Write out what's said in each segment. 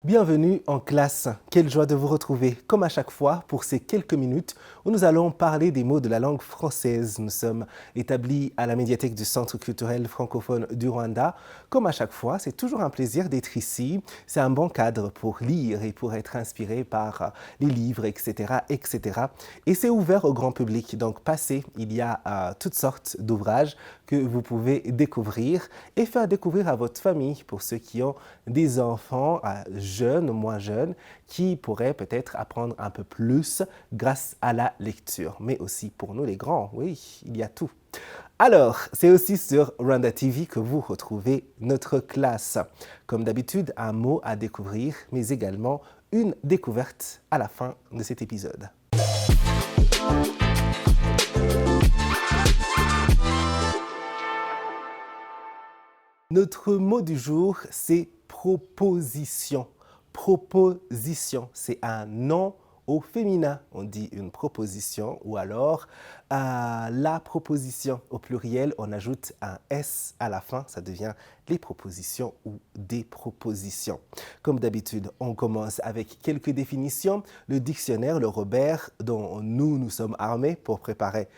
Bienvenue en classe. Quelle joie de vous retrouver, comme à chaque fois, pour ces quelques minutes où nous allons parler des mots de la langue française. Nous sommes établis à la médiathèque du Centre culturel francophone du Rwanda. Comme à chaque fois, c'est toujours un plaisir d'être ici. C'est un bon cadre pour lire et pour être inspiré par les livres, etc., etc. Et c'est ouvert au grand public, donc passez. Il y a toutes sortes d'ouvrages que vous pouvez découvrir et faire découvrir à votre famille, pour ceux qui ont des enfants jeunes ou moins jeunes, qui pourraient peut-être apprendre un peu plus grâce à la lecture. Mais aussi pour nous les grands, oui, il y a tout. Alors, c'est aussi sur Rwanda TV que vous retrouvez notre classe. Comme d'habitude, un mot à découvrir, mais également une découverte à la fin de cet épisode. Notre mot du jour, c'est proposition. Proposition, c'est un nom au féminin. On dit une proposition ou alors la proposition. Au pluriel, on ajoute un S à la fin. Ça devient les propositions ou des propositions. Comme d'habitude, on commence avec quelques définitions. Le dictionnaire, le Robert, dont nous sommes armés pour préparer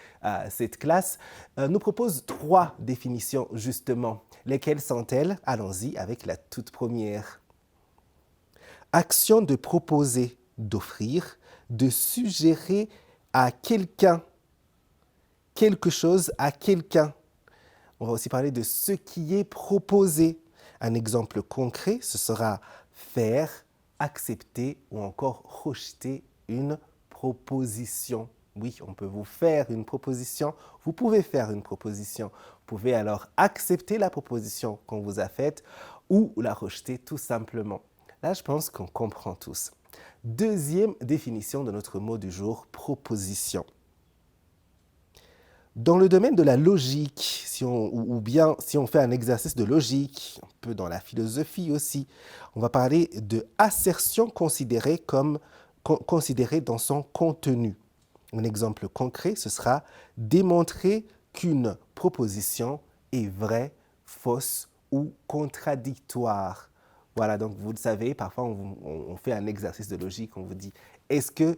cette classe, nous propose 3 définitions justement. Lesquelles sont-elles? Allons-y avec la toute première. Action de proposer, d'offrir, de suggérer à quelqu'un, quelque chose à quelqu'un. On va aussi parler de ce qui est proposé. Un exemple concret, ce sera faire, accepter ou encore rejeter une proposition. Oui, on peut vous faire une proposition, vous pouvez faire une proposition. Vous pouvez alors accepter la proposition qu'on vous a faite ou la rejeter tout simplement. Là, je pense qu'on comprend tous. Deuxième définition de notre mot du jour, proposition. Dans le domaine de la logique, ou bien si on fait un exercice de logique, un peu dans la philosophie aussi, on va parler de assertion considérée dans son contenu. Un exemple concret, ce sera démontrer qu'une proposition est vraie, fausse ou contradictoire. Voilà, donc vous le savez, parfois on fait un exercice de logique, on vous dit, est-ce que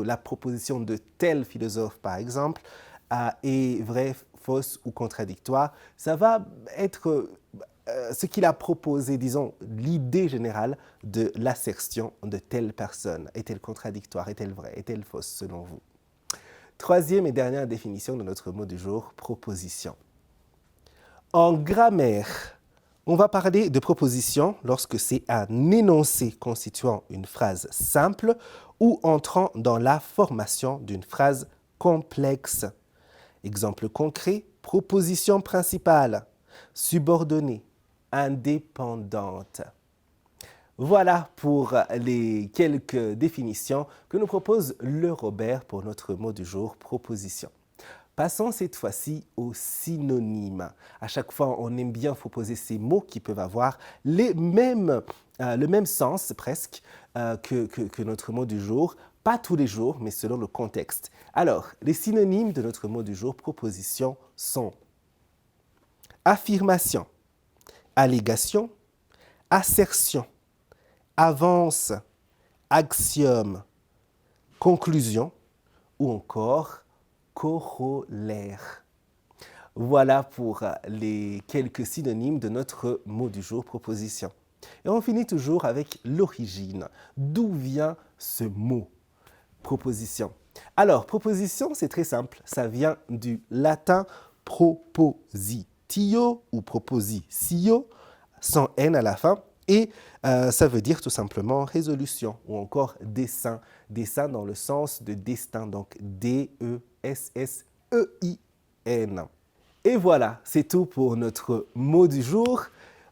la proposition de tel philosophe, par exemple, est vraie, fausse ou contradictoire? Ça va être ce qu'il a proposé, disons, l'idée générale de l'assertion de telle personne. Est-elle contradictoire? Est-elle vraie? Est-elle fausse selon vous? Troisième et dernière définition de notre mot du jour, proposition. En grammaire, on va parler de proposition lorsque c'est un énoncé constituant une phrase simple ou entrant dans la formation d'une phrase complexe. Exemple concret, proposition principale, subordonnée, indépendante. Voilà pour les quelques définitions que nous propose le Robert pour notre mot du jour, proposition. Passons cette fois-ci aux synonymes. À chaque fois, on aime bien proposer ces mots qui peuvent avoir le même sens presque que notre mot du jour. Pas tous les jours, mais selon le contexte. Alors, les synonymes de notre mot du jour, proposition, sont affirmation, allégation, assertion, avance, axiome, conclusion ou encore corollaire. Voilà pour les quelques synonymes de notre mot du jour, proposition. Et on finit toujours avec l'origine. D'où vient ce mot, proposition? Alors, proposition, c'est très simple. Ça vient du latin propositio ou propositio, sans N à la fin. Et ça veut dire tout simplement résolution ou encore dessein. Dessein dans le sens de destin, donc D-E-S-S-E-I-N. Et voilà, c'est tout pour notre mot du jour.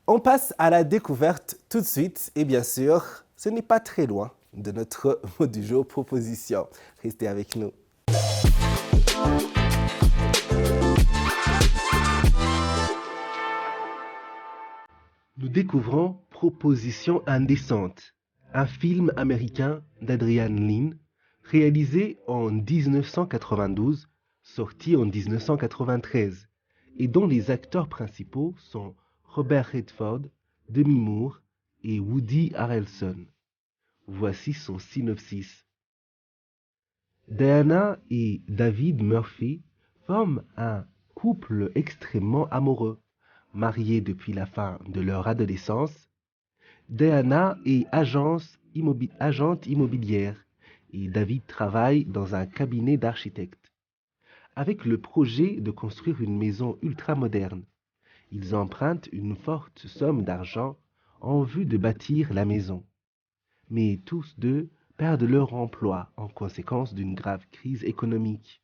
On passe à la découverte tout de suite. Et bien sûr, ce n'est pas très loin de notre mot du jour, proposition. Restez avec nous. Nous découvrons Proposition indécente, un film américain d'Adrian Lyne, réalisé en 1992, sorti en 1993, et dont les acteurs principaux sont Robert Redford, Demi Moore et Woody Harrelson. Voici son synopsis. Diana et David Murphy forment un couple extrêmement amoureux. Mariés depuis la fin de leur adolescence, Diana est agente immobilière et David travaille dans un cabinet d'architecte. Avec le projet de construire une maison ultramoderne, ils empruntent une forte somme d'argent en vue de bâtir la maison. Mais tous deux perdent leur emploi en conséquence d'une grave crise économique.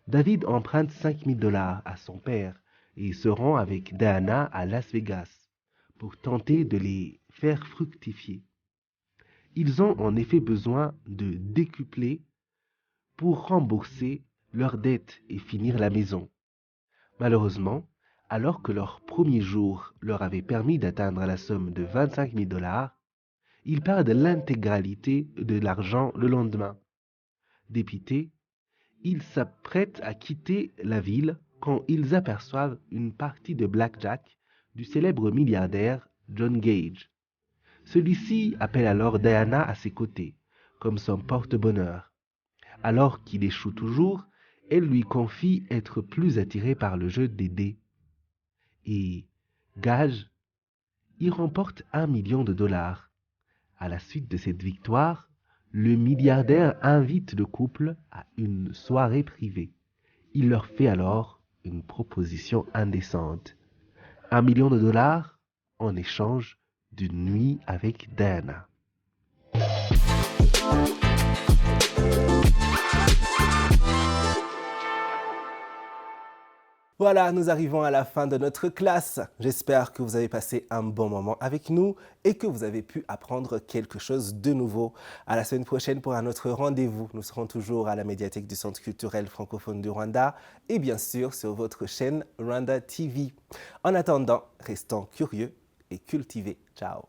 David emprunte $5 000 à son père et se rend avec Diana à Las Vegas pour tenter de les faire fructifier. Ils ont en effet besoin de décupler pour rembourser leurs dettes et finir la maison. Malheureusement, alors que leur premier jour leur avait permis d'atteindre la somme de $25 000, ils perdent l'intégralité de l'argent le lendemain. Dépités, ils s'apprêtent à quitter la ville quand ils aperçoivent une partie de blackjack du célèbre milliardaire John Gage. Celui-ci appelle alors Diana à ses côtés, comme son porte-bonheur. Alors qu'il échoue toujours, elle lui confie être plus attirée par le jeu des dés. Et Gage y remporte $1 million. À la suite de cette victoire, le milliardaire invite le couple à une soirée privée. Il leur fait alors une proposition indécente. $1 million en échange d'une nuit avec Diana. Voilà, nous arrivons à la fin de notre classe. J'espère que vous avez passé un bon moment avec nous et que vous avez pu apprendre quelque chose de nouveau. À la semaine prochaine pour un autre rendez-vous. Nous serons toujours à la médiathèque du Centre culturel francophone du Rwanda et bien sûr sur votre chaîne Rwanda TV. En attendant, restons curieux et cultivés. Ciao.